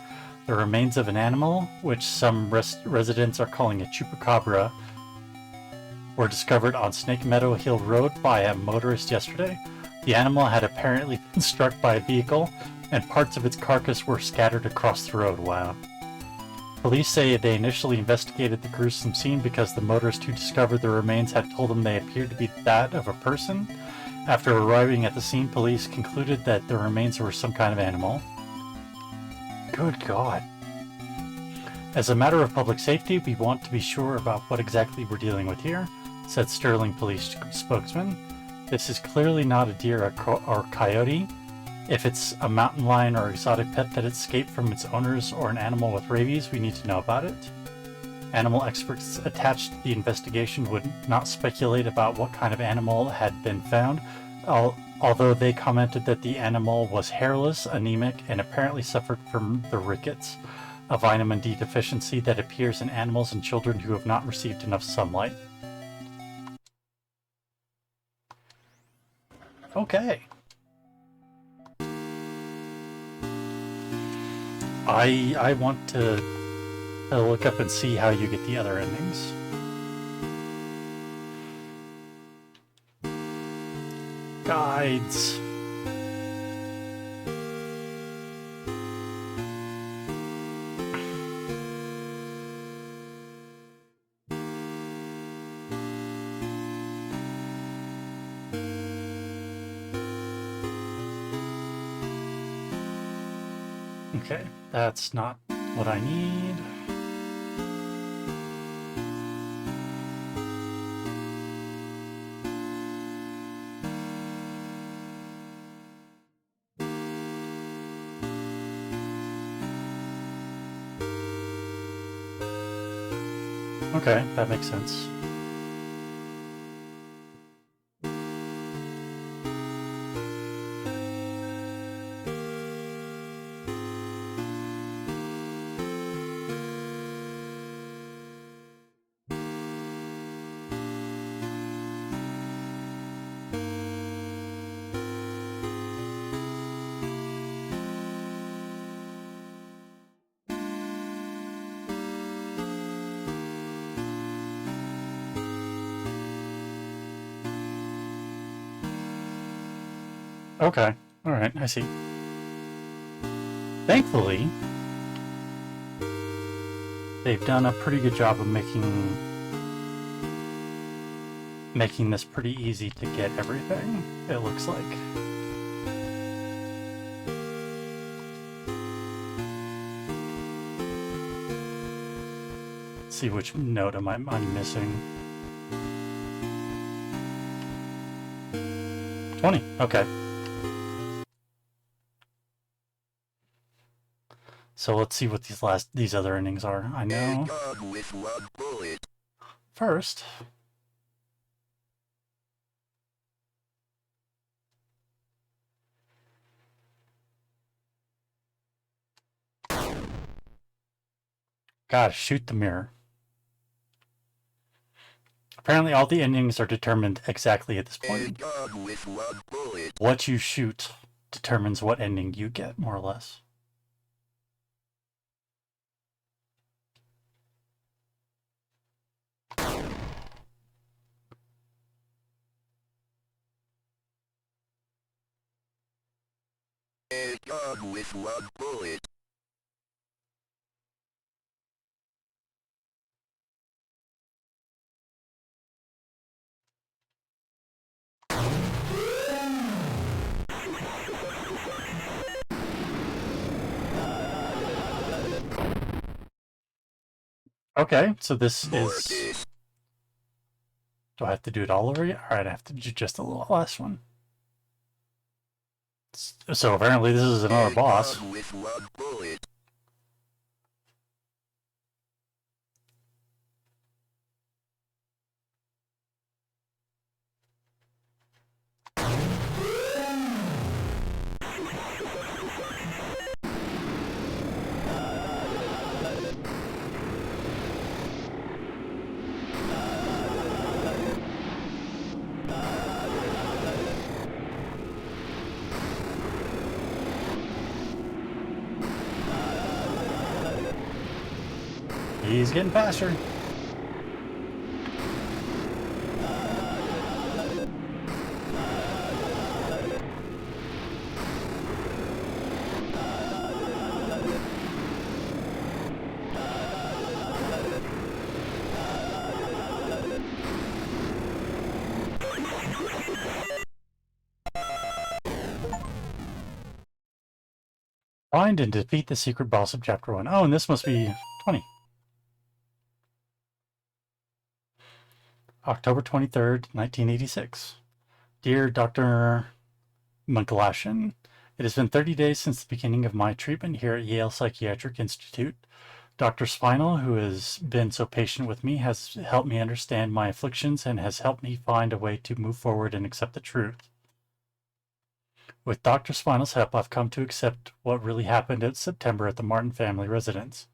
Speaker 1: The remains of an animal, which some residents are calling a chupacabra, were discovered on Snake Meadow Hill Road by a motorist yesterday. The animal had apparently been struck by a vehicle, and parts of its carcass were scattered across the road. Wow. Police say they initially investigated the gruesome scene because the motorist who discovered the remains had told them they appeared to be that of a person. After arriving at the scene, police concluded that the remains were some kind of animal. Good God. As a matter of public safety, we want to be sure about what exactly we're dealing with here, said Sterling Police spokesman. This is clearly not a deer or coyote. If it's a mountain lion or exotic pet that escaped from its owners or an animal with rabies, we need to know about it. Animal experts attached to the investigation would not speculate about what kind of animal had been found, although they commented that the animal was hairless, anemic, and apparently suffered from the rickets, a vitamin D deficiency that appears in animals and children who have not received enough sunlight. Okay. I want to look up and see how you get the other endings. Guides. Okay, that's not what I need. Okay, that makes sense. Okay, alright, I see. Thankfully, they've done a pretty good job of making this pretty easy to get everything, it looks like. Let's see which note I'm missing. 20, okay. So let's see what these other endings are. I know. First, Gotta shoot the mirror. Apparently all the endings are determined exactly at this
Speaker 3: A
Speaker 1: point.
Speaker 3: gun with one bullet.
Speaker 1: What you shoot determines what ending you get, more or less.
Speaker 3: A gun with one bullet.
Speaker 1: Okay, so this is...
Speaker 3: Mortis.
Speaker 1: Do I have to do it all over again? Alright, I have to do just a little last one. So apparently this is another boss.
Speaker 3: A gun with one bullet.
Speaker 1: He's getting faster. Find and defeat the secret boss of Chapter 1. Oh, and this must be 20. October 23rd, 1986. Dear Dr. McGlashan, it has been 30 days since the beginning of my treatment here at Yale Psychiatric Institute. Dr. Spinal, who has been so patient with me, has helped me understand my afflictions and has helped me find a way to move forward and accept the truth. With Dr. Spinal's help, I've come to accept what really happened in September at the Martin family residence.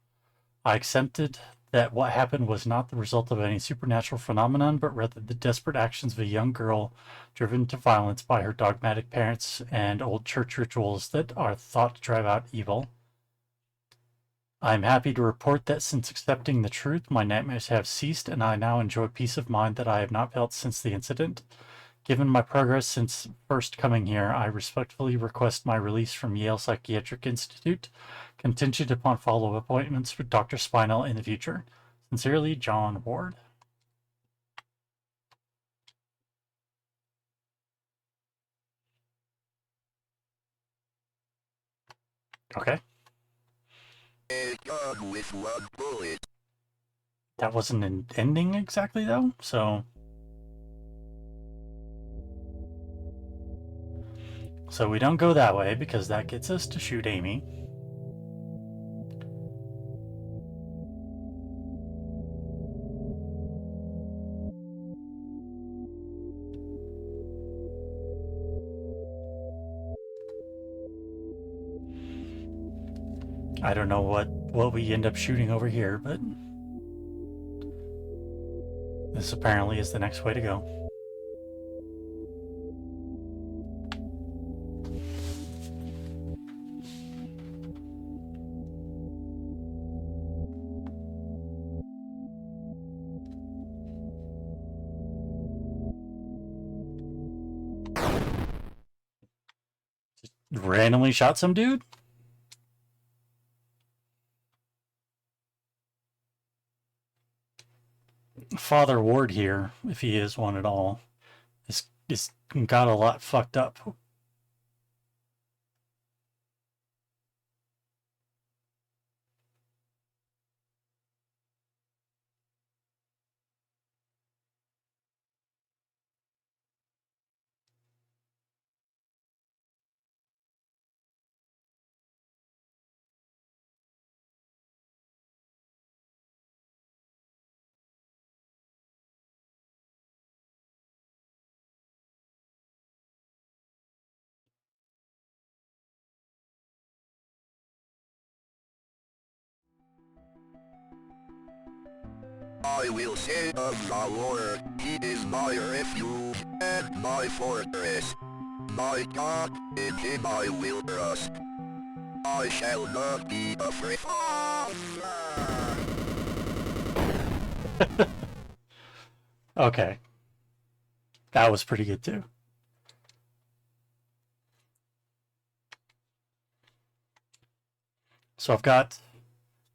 Speaker 1: I accepted that what happened was not the result of any supernatural phenomenon, but rather the desperate actions of a young girl driven to violence by her dogmatic parents and old church rituals that are thought to drive out evil. I am happy to report that since accepting the truth, my nightmares have ceased and I now enjoy peace of mind that I have not felt since the incident. Given my progress since first coming here, I respectfully request my release from Yale Psychiatric Institute, contingent upon follow-up appointments with Dr. Spinal in the future. Sincerely, John Ward. Okay.
Speaker 3: A gun with one bullet.
Speaker 1: That wasn't an ending exactly, though, so... So we don't go that way, because that gets us to shoot Amy. I don't know what we end up shooting over here, but... This apparently is the next way to go. Just randomly shot some dude? Father Ward here, if he is one at all, is got a lot fucked up.
Speaker 3: I will say of the Lord, he is my refuge and my fortress. My God, in him I will trust. I shall not be afraid.
Speaker 1: Okay. That was pretty good too. So I've got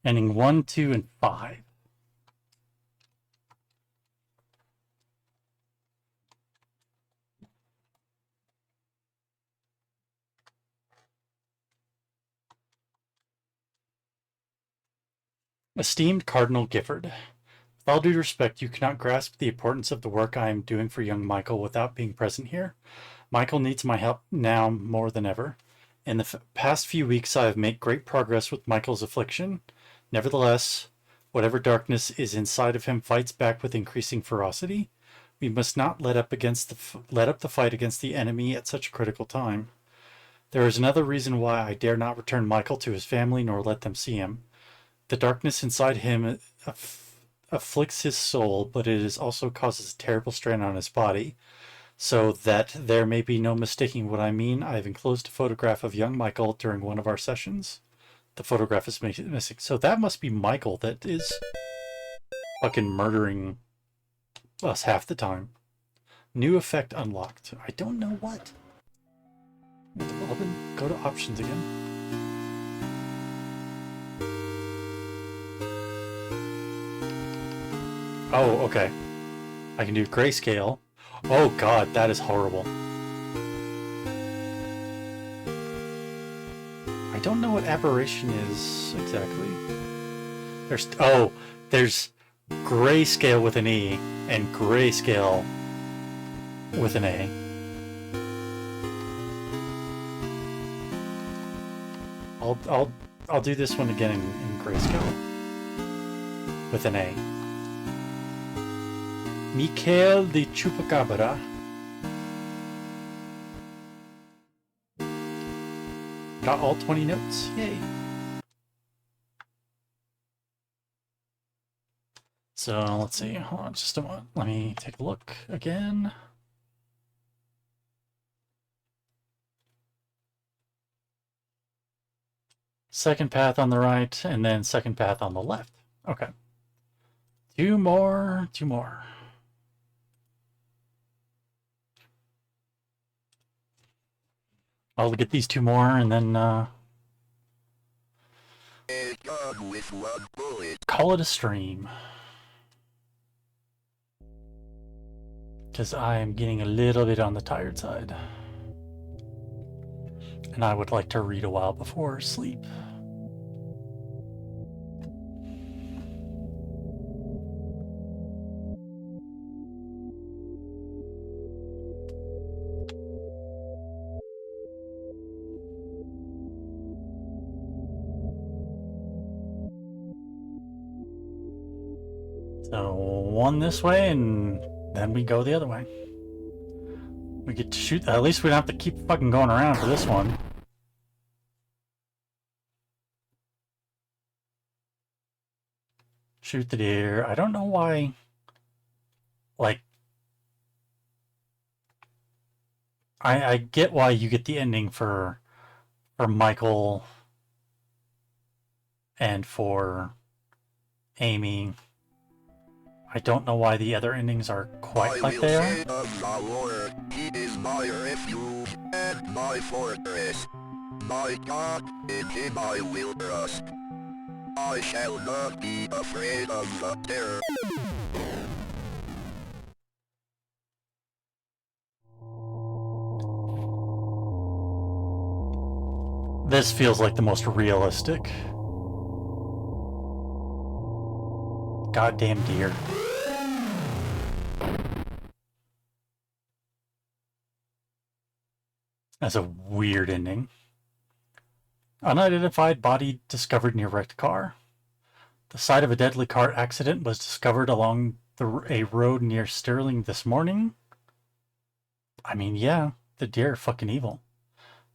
Speaker 1: ending 1, 2, and 5. Esteemed Cardinal Gifford, with all due respect, you cannot grasp the importance of the work I am doing for young Michael without being present here. Michael needs my help now more than ever. In the past few weeks, I have made great progress with Michael's affliction. Nevertheless, whatever darkness is inside of him fights back with increasing ferocity. We must not let up the fight against the enemy at such a critical time. There is another reason why I dare not return Michael to his family nor let them see him. The darkness inside him afflicts his soul, but it also causes a terrible strain on his body. So that there may be no mistaking what I mean, I have enclosed a photograph of young Michael during one of our sessions. The photograph is missing. So that must be Michael that is fucking murdering us half the time. New effect unlocked. I don't know what. Go to options again. Oh, okay. I can do grayscale. Oh god, that is horrible. I don't know what aberration is exactly. There's grayscale with an E and grayscale with an A. I'll do this one again in grayscale with an A. Michael the Chupacabra. Got all 20 notes. Yay. So let's see. Hold on just a moment. Let me take a look again. Second path on the right, and then second path on the left. Okay. Two more. I'll get these two more, and then call it a stream. Because I am getting a little bit on the tired side. And I would like to read a while before sleep. So one this way, and then we go the other way. We get to shoot. At least we don't have to keep fucking going around for this one. Shoot the deer. I don't know why. Like, I get why you get the ending for Michael and for Amy. I don't know why the other endings are quite like they are.
Speaker 3: The Lord, he is my refuge and my fortress. My God, in him I will trust. I shall not be afraid of the terror.
Speaker 1: This feels like the most realistic. Goddamn deer. That's a weird ending. Unidentified body discovered near wrecked car. The site of a deadly car accident was discovered along a road near Sterling this morning. I mean, yeah, the deer are fucking evil.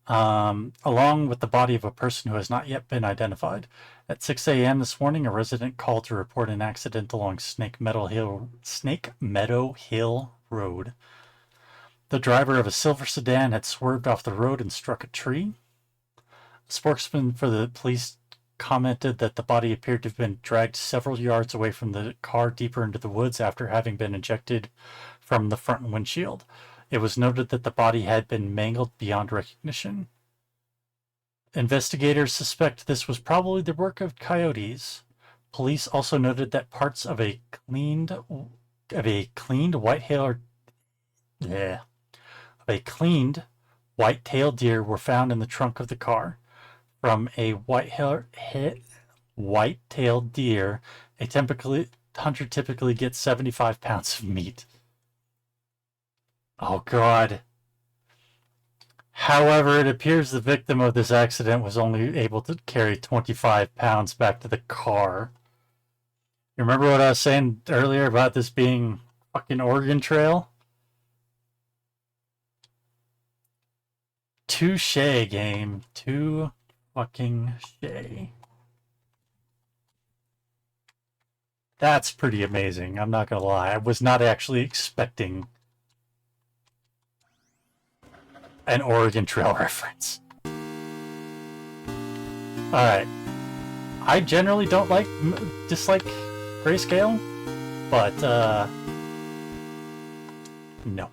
Speaker 1: Along with the body of a person who has not yet been identified. At 6 a.m. this morning, a resident called to report an accident along Snake Meadow Hill Road. The driver of a silver sedan had swerved off the road and struck a tree. A spokesman for the police commented that the body appeared to have been dragged several yards away from the car deeper into the woods after having been ejected from the front windshield. It was noted that the body had been mangled beyond recognition. Investigators suspect this was probably the work of coyotes. Police also noted that parts of a cleaned white-tailed deer were found in the trunk of the car. From a white-tailed deer, a hunter typically gets 75 pounds of meat. Oh, God. However, it appears the victim of this accident was only able to carry 25 pounds back to the car. You remember what I was saying earlier about this being fucking Oregon Trail? Touche, game. Too fucking shay. That's pretty amazing, I'm not gonna lie. I was not actually expecting an Oregon Trail reference. Alright. I generally don't dislike grayscale, but, no.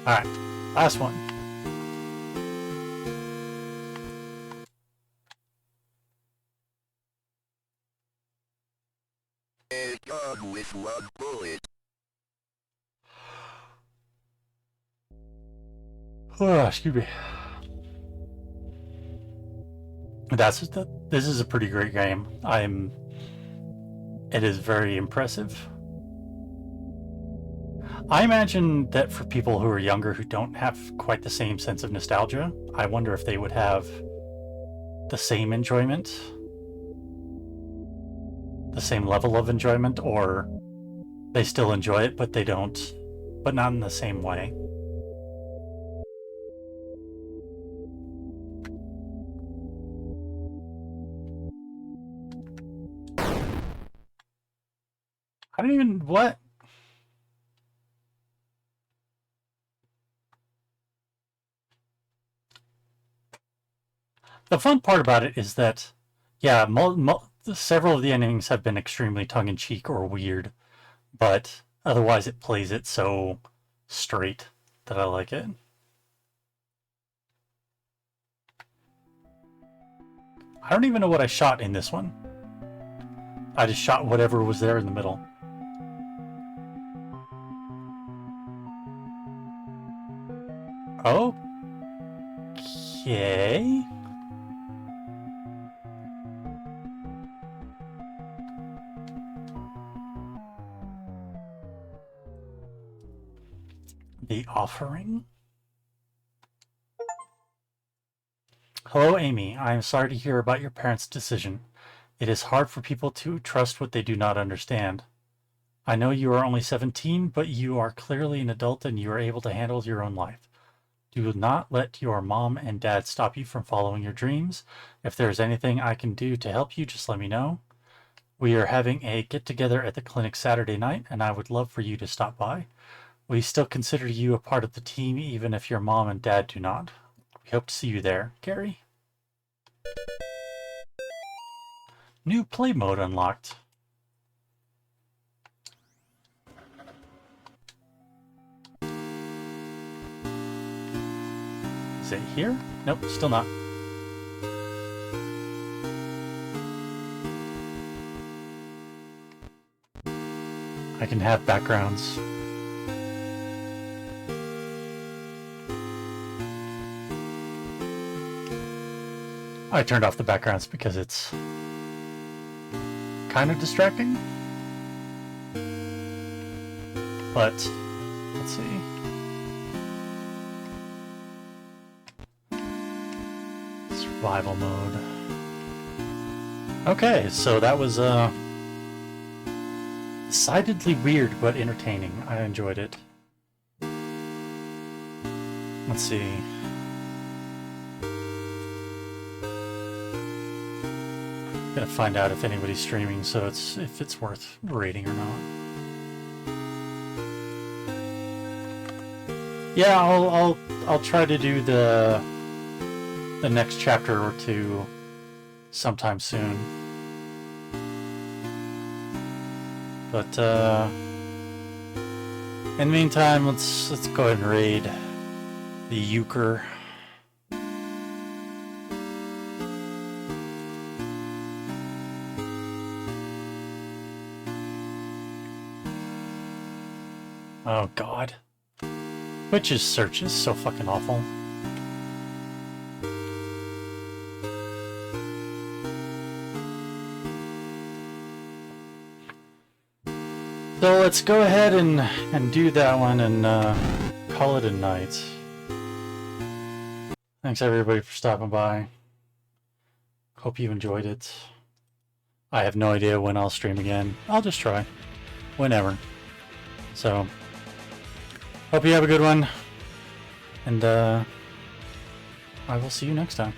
Speaker 1: Alright, last one.
Speaker 3: A gun with one bullet.
Speaker 1: Oh, excuse me. This is a pretty great game. It is very impressive. I imagine that for people who are younger who don't have quite the same sense of nostalgia, I wonder if they would have the same enjoyment, the same level of enjoyment, or they still enjoy it, but not in the same way. What? The fun part about it is that, yeah, several of the endings have been extremely tongue-in-cheek or weird, but otherwise it plays it so straight that I like it. I don't even know what I shot in this one. I just shot whatever was there in the middle. Okay. The offering. Hello, Amy. I am sorry to hear about your parents' decision. It is hard for people to trust what they do not understand. I know you are only 17, but you are clearly an adult and you are able to handle your own life. Do not let your mom and dad stop you from following your dreams. If there is anything I can do to help you, just let me know. We are having a get-together at the clinic Saturday night, and I would love for you to stop by. We still consider you a part of the team, even if your mom and dad do not. We hope to see you there. Gary? New play mode unlocked. Is it here? Nope, still not. I can have backgrounds. I turned off the backgrounds because it's kind of distracting. But, let's see. Survival mode. Okay, so that was decidedly weird but entertaining. I enjoyed it. Let's see. Gonna find out if anybody's streaming, so if it's worth rating or not. Yeah, I'll try to do the next chapter or two sometime soon. But in the meantime, let's go ahead and raid the Euchre. Oh god. Twitch's search is so fucking awful. So let's go ahead and do that one and call it a night. Thanks everybody for stopping by. Hope you enjoyed it. I have no idea when I'll stream again. I'll just try. Whenever. So, hope you have a good one. And I will see you next time.